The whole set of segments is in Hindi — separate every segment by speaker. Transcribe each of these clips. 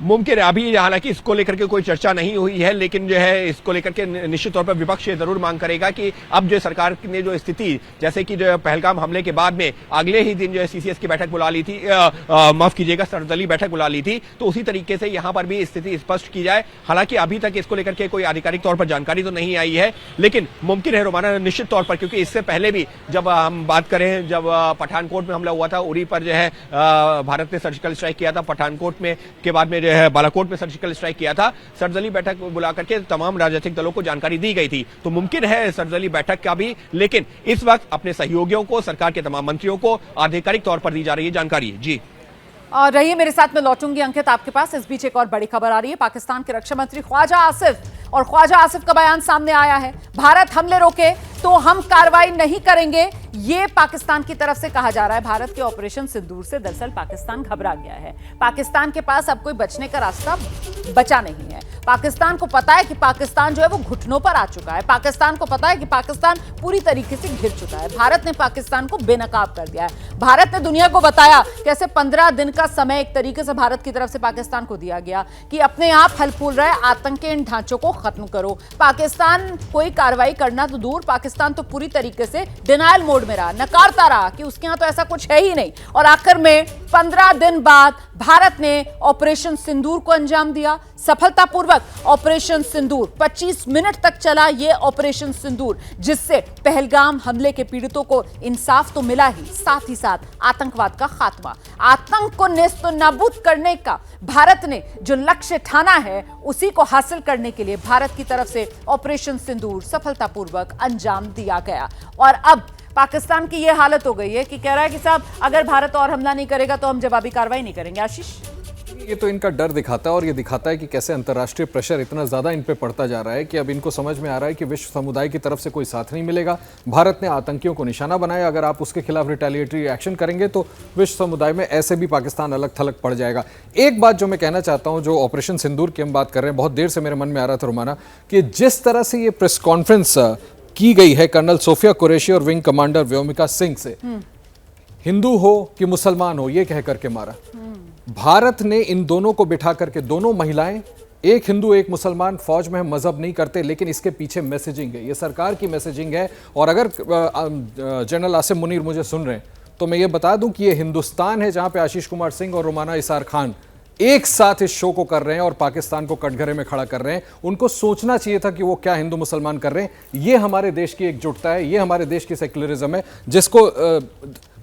Speaker 1: मुमकिन है। अभी हालांकि इसको लेकर के कोई चर्चा नहीं हुई है, लेकिन जो है इसको लेकर के निश्चित तौर पर विपक्ष ये जरूर मांग करेगा कि अब जो सरकार ने जो स्थिति, जैसे कि जो पहलगाम हमले के बाद में अगले ही दिन जो है सीसीएस की बैठक बुला ली थी, माफ कीजिएगा, सर्वदलीय बैठक बुला ली थी, तो उसी तरीके से यहां पर भी स्थिति स्पष्ट की जाए। हालांकि अभी तक इसको लेकर के कोई आधिकारिक तौर पर जानकारी तो नहीं आई है, लेकिन मुमकिन है रोमाना निश्चित तौर पर, क्योंकि इससे पहले भी जब हम बात करें, जब पठानकोट में हमला हुआ था, उरी पर जो है भारत ने सर्जिकल स्ट्राइक किया था, पठानकोट में के बाद में जो है बालाकोट में सर्जिकल स्ट्राइक किया था, सर्वदलीय बैठक बुला करके तमाम राजनीतिक दलों को जानकारी दी गई थी। तो मुमकिन है सर्वदलीय बैठक का भी, लेकिन इस वक्त अपने सहयोगियों को, सरकार के तमाम मंत्रियों को आधिकारिक तौर पर दी जा रही है जानकारी। जी
Speaker 2: और रहिए मेरे साथ में, लौटूंगी अंकित आपके पास। इस बीच एक और बड़ी खबर आ रही है। पाकिस्तान के रक्षा मंत्री ख्वाजा आसिफ, और ख्वाजा आसिफ का बयान सामने आया है, भारत हमले रोके तो हम कार्रवाई नहीं करेंगे, ये पाकिस्तान की तरफ से कहा जा रहा है। भारत के ऑपरेशन सिंदूर से दरअसल पाकिस्तान घबरा गया है। पाकिस्तान के पास अब कोई बचने का रास्ता बचा नहीं है। पाकिस्तान को पता है कि पाकिस्तान जो है वो घुटनों पर आ चुका है। पाकिस्तान को पता है कि पाकिस्तान पूरी तरीके से घिर चुका है। भारत ने पाकिस्तान को बेनकाब कर दिया है। भारत ने दुनिया को बताया कैसे 15 दिन का समय एक तरीके से भारत की तरफ से पाकिस्तान को दिया गया कि अपने आप फल फूल रहे आतंक के इन ढांचों को खत्म करो। पाकिस्तान कोई कार्रवाई करना तो दूर, पाकिस्तान तो पूरी तरीके से डिनायल मोड में रहा, नकारता रहा कि उसके यहां तो ऐसा कुछ है ही नहीं। और आखिर में 15 दिन बाद भारत ने ऑपरेशन सिंदूर को अंजाम दिया, सफलतापूर्वक ऑपरेशन सिंदूर। 25 मिनट तक चला यह ऑपरेशन सिंदूर, जिससे पहलगाम हमले के पीड़ितों को इंसाफ तो मिला ही, साथ ही साथ आतंकवाद का खात्मा, आतंक को नेस्तनाबूद करने का भारत ने जो लक्ष्य ठाना है, उसी को हासिल करने के लिए भारत की तरफ से ऑपरेशन सिंदूर सफलतापूर्वक अंजाम दिया गया। और अब पाकिस्तान की यह हालत हो गई है कि कह रहा है कि साहब अगर भारत और हमला नहीं करेगा तो हम जवाबी कार्रवाई नहीं करेंगे। आशीष,
Speaker 3: ये तो इनका डर दिखाता है, और ये दिखाता है कि कैसे अंतर्राष्ट्रीय प्रेशर इतना ज़्यादा इन पे पड़ता जा रहा है कि अब इनको समझ में आ रहा है कि विश्व समुदाय की तरफ से कोई साथ नहीं मिलेगा। भारत ने आतंकियों को निशाना बनाया, अगर आप उसके खिलाफ रिटेलिएटरी एक्शन करेंगे तो विश्व समुदाय में ऐसे भी पाकिस्तान अलग थलग पड़ जाएगा। एक बात जो मैं कहना चाहता हूँ, जो ऑपरेशन सिंदूर की हम बात कर रहे हैं, बहुत देर से मेरे मन में आ रहा था रोमाना, कि जिस तरह से ये प्रेस कॉन्फ्रेंस की गई है कर्नल सोफिया कुरैशी और विंग कमांडर व्योमिका सिंह से, हिंदू हो कि मुसलमान हो ये कह करके मारा। भारत ने इन दोनों को बिठा करके, दोनों महिलाएं, एक हिंदू एक मुसलमान, फौज में हम मजहब नहीं करते, लेकिन इसके पीछे मैसेजिंग है, ये सरकार की मैसेजिंग है। और अगर जनरल आसिम मुनीर मुझे सुन रहे हैं तो मैं ये बता दूं कि ये हिंदुस्तान है जहां पे आशीष कुमार सिंह और रोमाना इसार खान एक साथ इस शो को कर रहे हैं और पाकिस्तान को कटघरे में खड़ा कर रहे हैं। उनको सोचना चाहिए था कि वो क्या हिंदू मुसलमान कर रहे हैं। ये हमारे देश की एकजुटता है, ये हमारे देश की सेक्युलरिज्म है,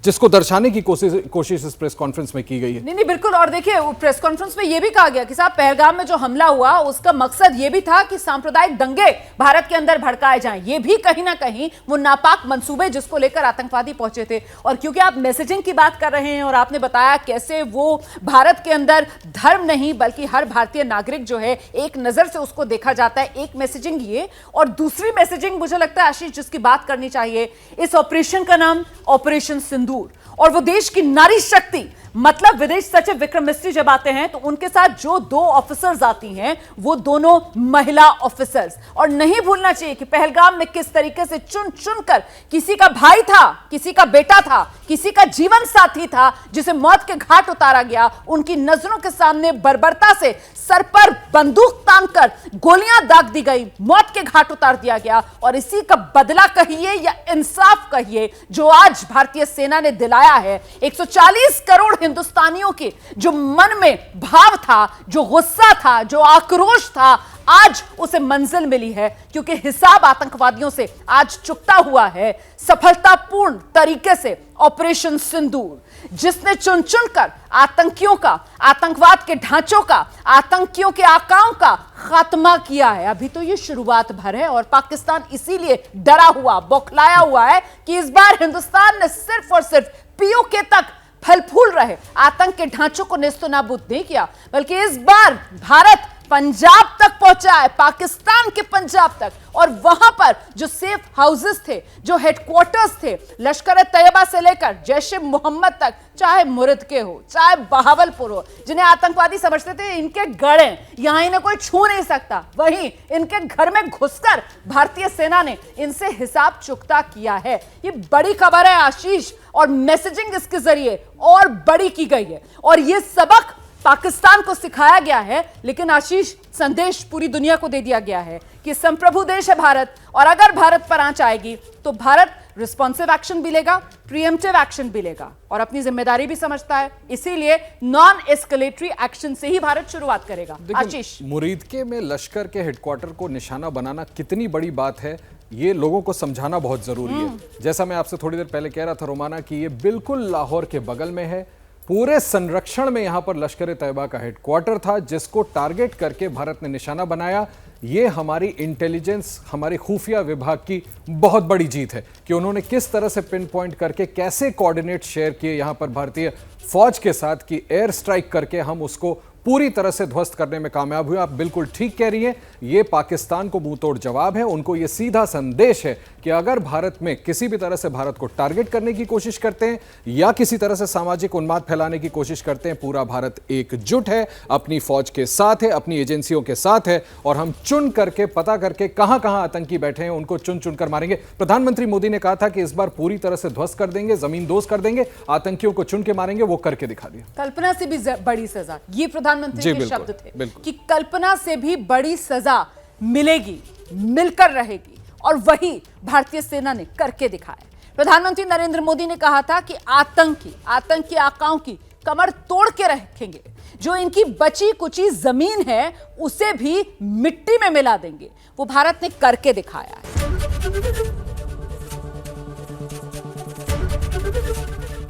Speaker 3: जिसको दर्शाने की कोशिश इस प्रेस कॉन्फ्रेंस में की गई है।
Speaker 2: नहीं बिल्कुल। और देखिए प्रेस कॉन्फ्रेंस में यह भी कहा गया कि साहब पहलगाम में जो हमला हुआ उसका मकसद यह भी था कि सांप्रदायिक दंगे भारत के अंदर भड़काए जाएं। ये भी कहीं ना कहीं वो नापाक मंसूबे जिसको लेकर आतंकवादी पहुंचे थे। और क्योंकि आप मैसेजिंग की बात कर रहे हैं और आपने बताया कैसे वो भारत के अंदर धर्म नहीं बल्कि हर भारतीय नागरिक जो है एक नजर से उसको देखा जाता है, एक मैसेजिंग ये। और दूसरी मैसेजिंग मुझे लगता है आशीष जिसकी बात करनी चाहिए, इस ऑपरेशन का नाम ऑपरेशन सिंदूर, और वो देश की नारी शक्ति, मतलब विदेश सचिव विक्रम मिस्री जब आते हैं तो उनके साथ जो 2 ऑफिसर्स आती हैं वो दोनों महिला ऑफिसर्स। और नहीं भूलना चाहिए कि पहलगाम में किस तरीके से चुन चुनकर किसी का भाई था, किसी का बेटा था, किसी का जीवन साथी था जिसे मौत के घाट उतारा गया, उनकी नजरों के सामने बर्बरता से सर पर बंदूक तानकर गोलियां दाग दी गई, मौत के घाट उतार दिया गया। और इसी का बदला कहिए या इंसाफ कहिए जो आज भारतीय सेना ने दिलाया है 140 करोड़ हिंदुस्तानियों के जो मन में भाव था, जो गुस्सा था, जो आक्रोश था, आज उसे मंजिल मिली है। क्योंकि हिसाब आतंकवादियों से आज चुकता हुआ है सफलतापूर्ण तरीके से ऑपरेशन सिंदूर, जिसने चुन चुनकर आतंकियों का, आतंकवाद के ढांचों का, आतंकियों के आकाओं का खात्मा किया है। अभी तो ये शुरुआत भर है और पाकिस्तान इसीलिए डरा हुआ, बौखलाया हुआ है कि इस बार हिंदुस्तान ने सिर्फ और सिर्फ पीओके तक फल फूल रहे आतंक के ढांचों को नेस्तनाबूद नहीं किया, बल्कि इस बार भारत पंजाब तक पहुंचा है, पाकिस्तान के पंजाब तक। और वहां पर जो सेफ हाउसेस थे, जो हेडक्वार्टर्स थे, लश्कर तैयबा से लेकर जैश ए मोहम्मद तक, चाहे मुरिद के हो, चाहे बहावलपुर हो, जिन्हें आतंकवादी समझते थे इनके गढ़ हैं, यहां इन्हें कोई छू नहीं सकता, वहीं इनके घर में घुसकर भारतीय सेना ने इनसे हिसाब चुकता किया है। ये बड़ी खबर है आशीष, और मैसेजिंग इसके जरिए और बड़ी की गई है। और ये सबक पाकिस्तान को सिखाया गया है, लेकिन आशीष संदेश पूरी दुनिया को दे दिया गया है कि संप्रभु देश है भारत, और अगर भारत पर आंच आएगी तो भारत रिस्पॉन्सिव एक्शन भी लेगा, प्रीएम्प्टिव एक्शन भी लेगा और अपनी जिम्मेदारी भी समझता है। इसीलिए नॉन एस्केलेटरी एक्शन से ही भारत शुरुआत करेगा। आशीष,
Speaker 3: मुरीदके में लश्कर के हेडक्वार्टर को निशाना बनाना कितनी बड़ी बात है, ये लोगों को समझाना बहुत जरूरी है। जैसा मैं आपसे थोड़ी देर पहले कह रहा था रोमाना कि ये बिल्कुल लाहौर के बगल में है, पूरे संरक्षण में यहां पर लश्कर ए तैयबा का हेडक्वार्टर था जिसको टारगेट करके भारत ने निशाना बनाया। ये हमारी इंटेलिजेंस, हमारी खुफिया विभाग की बहुत बड़ी जीत है कि उन्होंने किस तरह से पिन पॉइंट करके कैसे कोऑर्डिनेट शेयर किए यहां पर भारतीय फौज के साथ कि एयर स्ट्राइक करके हम उसको पूरी तरह से ध्वस्त करने में कामयाब हुए। आप बिल्कुल ठीक कह रही हैं, ये पाकिस्तान को मुंह तोड़ जवाब है। उनको ये सीधा संदेश है कि अगर भारत में किसी भी तरह से भारत को टारगेट करने की कोशिश करते हैं या किसी तरह से सामाजिक उन्माद फैलाने की कोशिश करते हैं, पूरा भारत एकजुट है, अपनी फौज के साथ है, अपनी एजेंसियों के साथ है और हम चुन करके पता करके कहां कहां आतंकी बैठे हैं उनको चुन चुन कर मारेंगे। प्रधानमंत्री मोदी ने कहा था कि इस बार पूरी तरह से ध्वस्त कर देंगे, जमीन दोस्त कर देंगे, आतंकियों को चुन के मारेंगे, वो करके दिखा दिया।
Speaker 2: कल्पना से भी बड़ी सजा, ये प्रधानमंत्री के शब्द थे
Speaker 3: बिल्कुल।
Speaker 2: कि कल्पना से भी बड़ी सजा मिलेगी, मिलकर रहेगी, और वही भारतीय सेना ने करके दिखाया। प्रधानमंत्री नरेंद्र मोदी ने कहा था कि आतंकी आकाओं की कमर तोड़ के रखेंगे, जो इनकी बची कुची जमीन है उसे भी मिट्टी में मिला देंगे। वो भारत ने करके दिखाया है।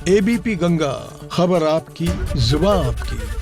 Speaker 4: एबीपी गंगा, खबर आपकी, जुबान आपकी।